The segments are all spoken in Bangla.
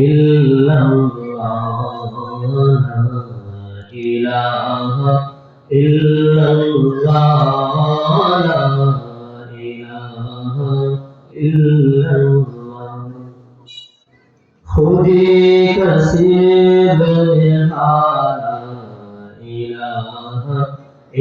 illallah, la ilaha illallah, la ilaha illallah. खुदी कसीब हाला इलाहा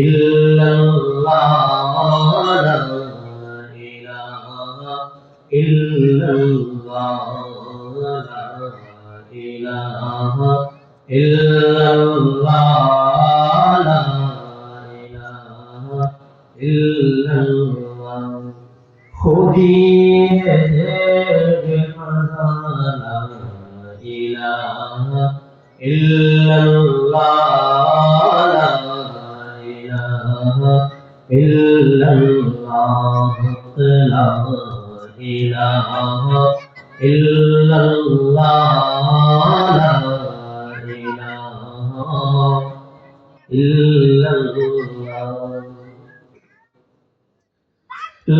इल्लल्लाह, ला इलाहा इल्लल्लाह, ला इलाहा इल्लल्लाह, ला इलाहा इल्लल्लाह। खुदी है खजाना इलाहा इल्लल्लाह, ला इलाहा इल्लल्लाह, ला इलाहा इल्लल्लाह, ला इलाहा इल्लल्लाह।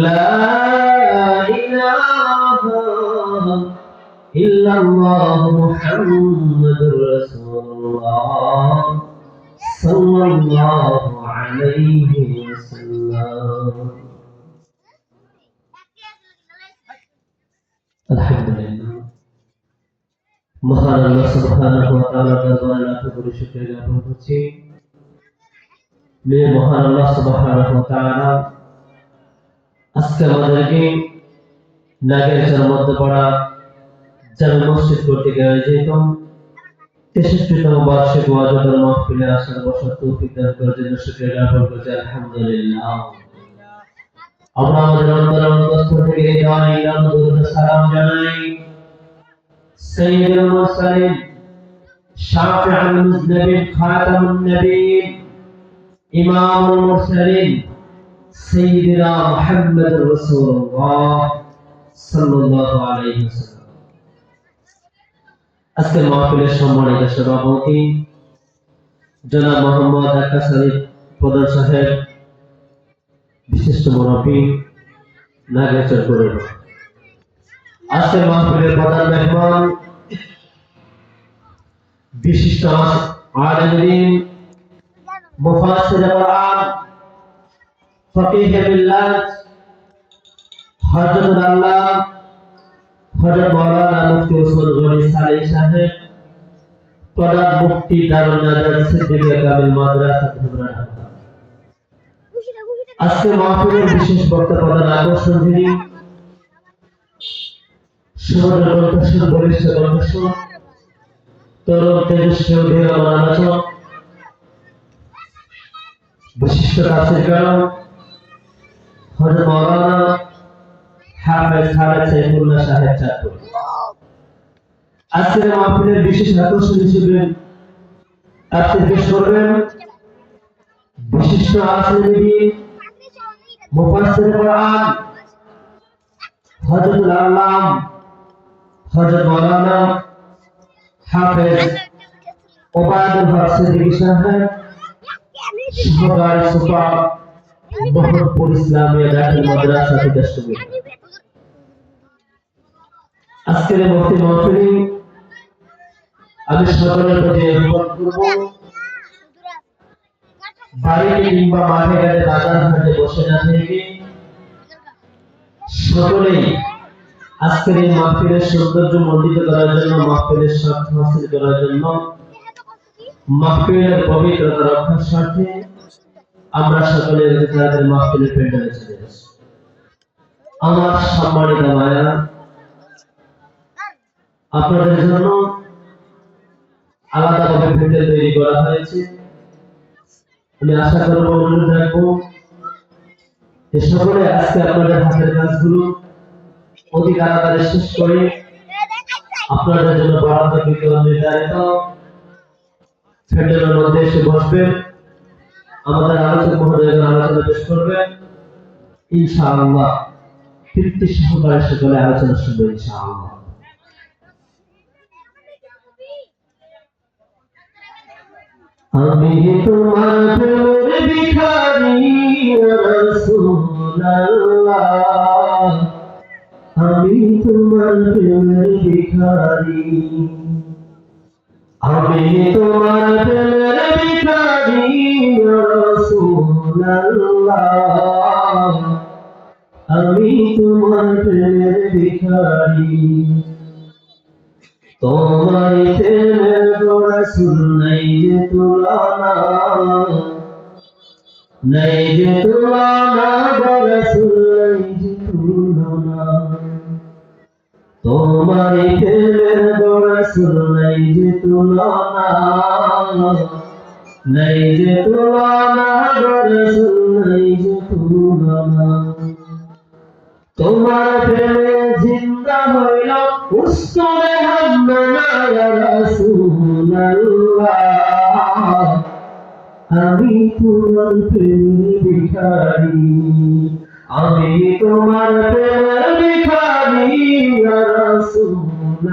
لا إله إلا الله محمد رسول الله صلى الله عليه وسلم। الحمد لله মহান আল্লাহ সুবহানাহু ওয়া তাআলার দরবারে লাখ কোটি শুকরিয়া জ্ঞাপন করছি। মহান আল্লাহ সুবহানাহু ওয়া তাআলা আজকে আমাদেরকে নাগেরচর মধ্যে পড়া জামে মসজিদ কর্তৃক আয়োজিত ৬৩তম বার্ষিক ওয়াজের মাহফিলে আসার বসার তৌফিক দান করার জন্য শুকরিয়া জ্ঞাপন করছি। আলহামদুলিল্লাহ। আমরা আমাদের অন্তরস্থল থেকে হৃদয় দরুদ সালাম জানাই সাইয়্যিদুল মুরসালিন শাফিউল মুজনিবিন খাতামুন নবীন ইমামুল মুরসালিন سيدنا محمد رسول الله صلى الله عليه وسلم। আজকের মাহফিলের সম্মানিত সভাপতি জনাব মোহাম্মদ আকাশ আলী প্রধান সাহেব, বিশিষ্ট মুরব্বী নাগেরচর পৌর। আজকের মাহফিলের প্রধান মেহমান বিশিষ্ট আলেম দ্বীন মুফাসসিরে কোরআন ফকিহ মিল্লাত হযরত আল্লাহ হযরত মাওলানা মুফতি ওসমান গনি সালেহ সাহেব, প্রধান মুফতি দারুল নাজাত সিদ্দিক কামিল মাদ্রাসা ধুবড়া। আজকে মাহফিলের বিশেষ বক্তা প্রধান আকর্ষণ যিনি সুমধুর কণ্ঠস্বর, বলিষ্ঠ কণ্ঠস্বর, তরুণ তেজস্বী উদীয়মান আলোচক, বিশিষ্ট তাফসীর কারক হযরত মাওলানা হাফেজ খালেদ সাইফুল্লাহ সাহেব চাঁদপুর। আজকের মাহফিলের বিশেষ আকর্ষণ হিসেবে তাফসীর পেশ করবেন বিশিষ্ট আলেম মুফাসসির কোরআন হযরত আল্লাহ হযরত মাওলানা হাফেজ ওবায়দুল হক সিদ্দিকী সাহেব, সহকারী সুপার মোহাম্মদপুর ইসলামিয়া দাখিল মাদ্রাসা দেশবী। আজকের মুফতি মাহফিলে আমি সকলের প্রতি অনুরোধ করব, বাড়িতে কিংবা মাঠে ঘাটে বাজার ঘাটে বসে না থেকে সকলেই আজকের এই মাহফিলের সৌন্দর্য মণ্ডিত করার জন্য, মাহফিলের স্বার্থ হাসিল করার জন্য, মাহফিলের পবিত্রতা রক্ষার স্বার্থে আমরা সকলে তাদের মাহফিলের প্যান্ডেলে চলে যাচ্ছি। আমার সম্মানিত ভাইরা, আপনাদের জন্য আলাদাভাবে প্যান্ডেল তৈরি করা হয়েছে। আমি আশা করব, অনুরোধ রাখবো যে সকলে আজকে আপনাদের হাতের কাজগুলো অতি তাড়াতাড়ি শেষ করে আপনাদের জন্য বরাদ্দ নির্ধারিত প্যান্ডেলের মধ্যে এসে বসবেন। আমাদের আলোচক মহোদয় আলোচনা পেশ করবেন ইনশাআল্লাহ। তৃপ্তি সহকারে সকলে আলোচনা শুনবে ইনশাআল্লাহ। আমি তোমার প্রেমের ভিখারি রাসূলুল্লাহ, আমি আমি তোমার প্রেমের ভিখারি, আমি তোমার প্রেমের ভিখারি ইয়া রাসূলুল্লাহ, আমি তোমার প্রেমের ভিখারি। তোমার প্রেমের রাসূল নাই যে তুলনা, নাই যে তুলনা রাসূল নাই যে তুলনা। তোমার প্রেমের রাসূল নাই যে তুলনা, নাই যে তুলনা রাসূল নাই যে তুলনা। তোমার প্রেমে জিন্দা হইল উস্তরে হামনা ইয়া রাসূলুল্লাহ, আমি তোমার প্রেমের ভিখারি, আমি তোমার প্রেমের ভিখারি ইয়া রাসূলুল্লাহ,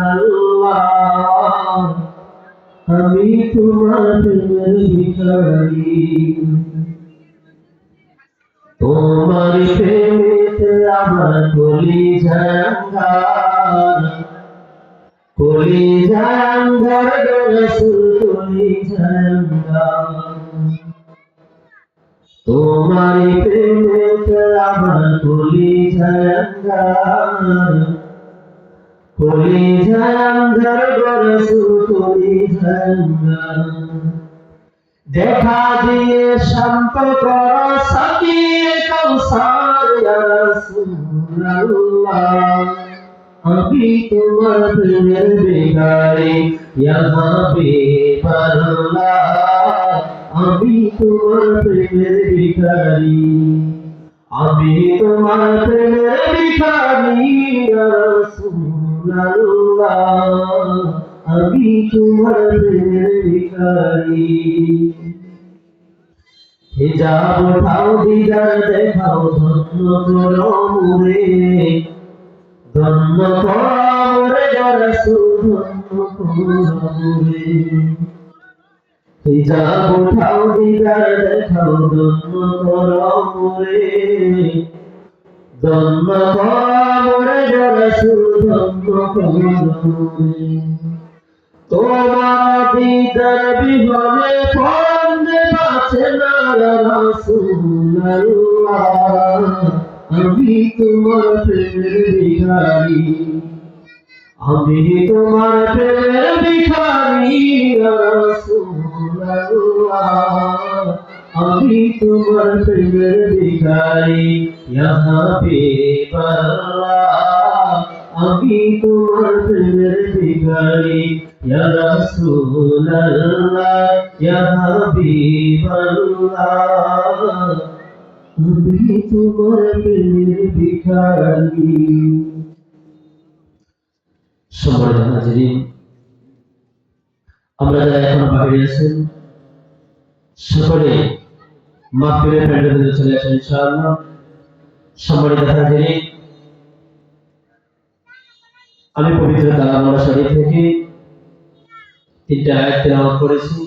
আমি তোমার প্রেমের ভিখারি। তোমার প্রেমেতে আমার কলিজা আঙ্গার, কলিজা আঙ্গার গো রাসূল কলিজা আঙ্গার। তোমার প্রেমেতে আমার কলিজা আঙ্গার, কলিজা আঙ্গার গো রাসূল কলিজা আঙ্গার। দেখা দিয়ে শান্ত কর সাকিয়ে কাউসার ইয়া রাসূলুল্লাহ, আমি তোমার প্রেমের ভিখারি ইয়া হাবিবাল্লাহ, আমি তোমার প্রেমের ভিখারি, আমি তোমার প্রেমের ভিখারি ইয়া রাসূলুল্লাহ, আমি তোমার প্রেমের ভিখারি। হিজাব উঠাও দিদার দেখাও ধন্য করো মোরে, ধন্য করো মোরে ইয়া রাসূল ধন্য করো মোরে। হিজাব উঠাও দিদার দেখাও ধন্য করো মোরে, ধন্য করো মোরে ইয়া রাসূল ধন্য করো মোরে। তোমার দিদার বিহনে প্রাণ বাঁচে না ইয়া রাসূলুল্লাহ, আমি তোমার প্রেমের ভিখারি, আমি তোমার প্রেমের ভিখারি ইয়া রাসূলুল্লাহ, আমি তোমার প্রেমের ভিখারি ইয়া হাবিবাল্লাহ, আমি তোমার প্রেমের ভিখারি ইয়া রাসূলুল্লাহ, ইয়া হাবিবাল্লাহ, আমি তোমার প্রেমের ভিখারি। সম্মানিত হাজিরিন, আমরা যারা এখন বাইরে আছেন সকলে মাহফিলের প্যান্ডেলে চলে আসেন ইনশাআল্লাহ। সম্মানিত হাজিরিন, আমি পবিত্র কালামুল্লাহ শরীফ থেকে 3টা আয়াত তেলাওয়াত করেছি।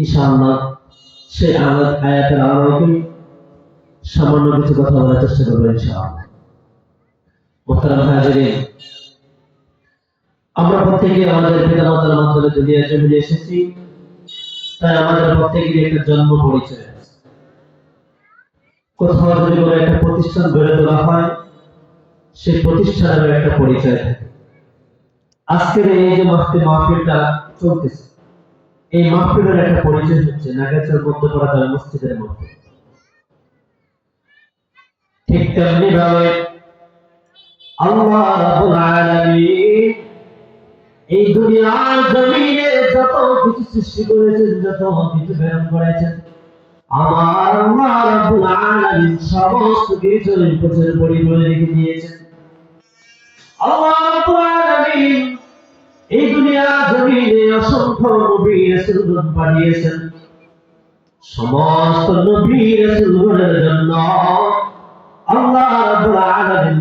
ইনশাআল্লাহ সেই আয়াতের আলোকে সামান্য কিছু কথা বলার চেষ্টা করব ইনশাআল্লাহ। মুহতারাম হাজিরিন, আমরা প্রত্যেকে আমাদের পিতামাতার মাধ্যমে দুনিয়ার জমিনে এসেছি, তাই আমাদের প্রত্যেকেরই একটা জন্ম পরিচয় আছে। কোথাও যদি কোনো একটা প্রতিষ্ঠান গড়ে তোলা হয়, সেই প্রতিষ্ঠানের একটা পরিচয় থাকে। আজকের এই যে মাহফিলটা চলতেছে, এই মাহফিলের একটা পরিচয় হচ্ছে নাগেশ্বর মধ্যপাড়া জামে মসজিদের মধ্যে। ঠিক তেমনি ভাবে আল্লাহ রাব্বুল আলামিন এই দুনিয়ার জমিনে যত কিছু সৃষ্টি করেছেন, যত কিছু প্রেরণ করেছেন, আমার আল্লাহ রাব্বুল আলামিন সমস্ত কিছু পেছনে পরিবর্তন রেখে দিয়েছেন। আল্লাহ রাব্বুল আলামিন এই দুনিয়ার জমিনে অসংখ্য নবী রাসূলগণ পাঠিয়েছেন। সমস্ত নবী রাসূলগণের জন্য আল্লাহ রাব্বুল আলামিন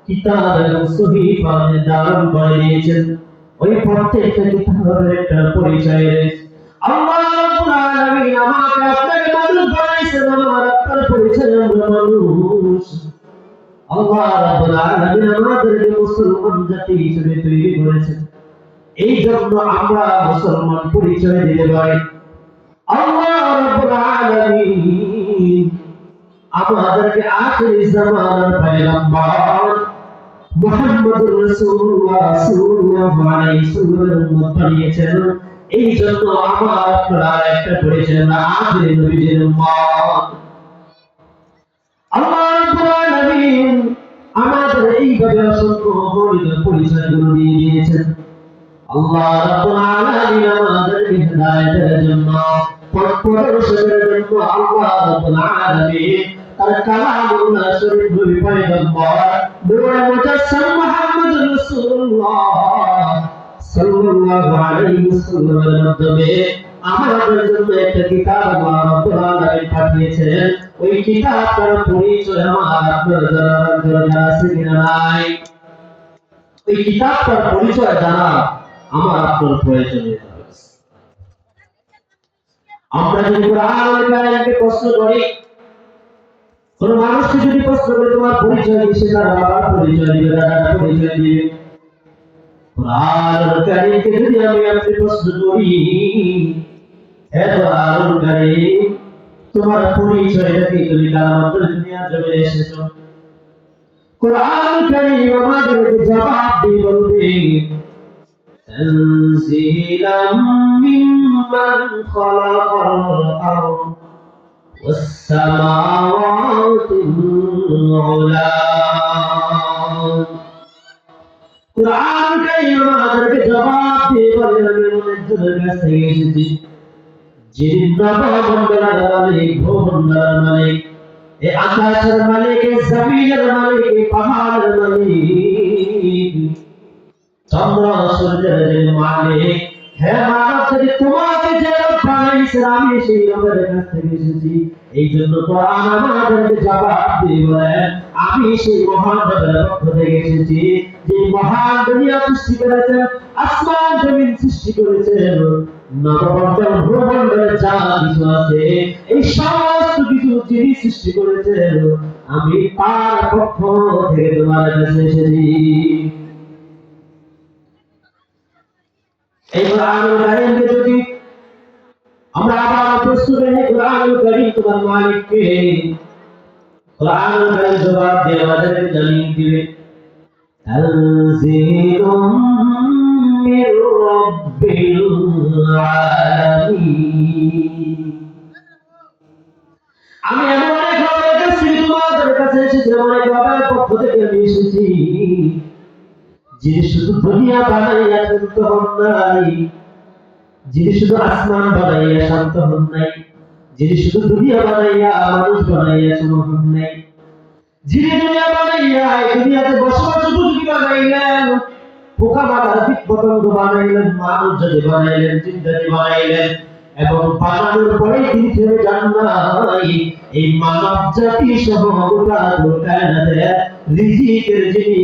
কিতাব এবং সহিফা নির্ধারণ করে দিয়েছেন। ওই প্রত্যেকটা কিতাবের একটা পরিচয় রয়েছে। আল্লাহ রাব্বুল আলামিন আমাকে আপনাকে মানুষ বানাইছেন, আমার আপনার পরিচয় আমরা মানুষ। আল্লাহ রাব্বুল আলামিন আমাদেরকে মুসলমান জাতি হিসেবে তৈরি করেছেন। এই জন্য আমরা মুসলমান পরিচয় দিতে পারি। আল্লাহ রাব্বুল আলামিন আমাদেরকে আখির জামানার পয়গম্বর মুহাম্মদুর রাসূলুল্লাহ সাল্লাল্লাহু আলাইহি ওয়াসাল্লামের উম্মত বানিয়েছেন। এই জন্য আমার আপনারা একটা পরিচয় না আখির নবীর উম্মত। আল্লাহ রাব্বুল আলামিন আমাদের এইভাবে অসংখ্য অগণিত পরিচয়গুলো দিয়ে দিয়েছেন। আল্লাহ রাব্বুল আলামিন আমাদেরকে হিদায়াতের জন্য পথ প্রদর্শনের জন্য আল্লাহ রাব্বুল আলামিন তার কালামুল্লাহ শরীফ নবী পয়গম্বর নূরে মুজাসসাম মুহাম্মদুর রাসূলুল্লাহ সাল্লাল্লাহু আলাইহি ওয়াসাল্লামের মাধ্যমে আমাদের জন্য একটা কিতাব আল্লাহ রাব্বুল আলামিন পাঠিয়েছেন। ওই কিতাবটার পরিচয় আমার আপনার জানা আছে কিনা নাই? ওই কিতাবটার পরিচয় জানা আমার আপনার প্রয়োজনীয়। আমরা যদি কোরআনুল কারীমকে প্রশ্ন করি, কোন মানুষকে যদি প্রশ্ন করে তোমার পরিচয় কি, সে তার বাবার পরিচয় দিবে, দাদার পরিচয় দিবে। কোরআনুল কারীমকে যদি আপনি প্রশ্ন করি, হে কোরআনুল কারীম তোমার পরিচয়টা কি, তুমি কার মাধ্যমে দুনিয়ার জমিনে এসেছো? কোরআনুল কারীম আমাদেরকে জবাব দিয়ে বলবে تنزيلا ممن خلق الأرض والسماوات العلى। কুরআন কারীম আমাদেরকে জবাব দিয়ে বলে আমি একজনের কাছ থেকে এসেছি, যিনি নবমণ্ডলের মালিক, ভূমণ্ডলের মালিক, এই আকাশের মালিক, এই জমিনের মালিক, এই পাহাড়ের মালিক, চন্দ্র সূর্যের মালিক। হে মানব, যদি তোমাকে যে বানাইছে আমি সেই রবের কাছ থেকে এসেছি। এই জন্য কোরআন আমাদেরকে জবাব দিয়ে বলে আমি সেই মহান রবের পক্ষ থেকে এসেছি, যে মহান দুনিয়া সৃষ্টি করেছেন, আসমান জমিন সৃষ্টি করেছেন, নবমণ্ডল ভূমণ্ডলে যা কিছু আছে এই সমস্ত কিছু যিনি সৃষ্টি করেছেন, আমি তার পক্ষ থেকে তোমার কাছে এসেছি। এই কোরআনুল কারীমকে যদি আমরা আবার প্রশ্ন করি, কোরআনুল কারীম তোমার মালিক কে? কোরআনুল কারীম জবাব দিয়ে আমাদেরকে জানিয়ে দিবে তানজিলুম মির রাব্বিল আলামিন। আমি এমন এক রবের কাছ থেকে তোমাদের কাছে এসেছি, এমন এক রবের পক্ষ থেকে আমি এসেছি, যিনি শুধু দুনিয়া বানাইয়া শান্ত হন নাই, যিনি শুধু আসমান বানাইয়া শান্ত হন নাই, যিনি শুধু দুনিয়া বানাইয়া মানুষ বানাইয়া শান্ত হন নাই, যিনি দুনিয়া বানাইয়া এই দুনিয়াতে বসবাস উপযোগী বানাইলেন, পোকামাকড় কীটপতঙ্গ বানাইলেন, মানুষ জাতি বানাইলেন, জিন জাতি বানাইলেন, এবং বানানোর পরে তিনি ছেড়ে যান নাই এই মানব জাতি সহ গোটা কায়নাতের রিজিকের যিনি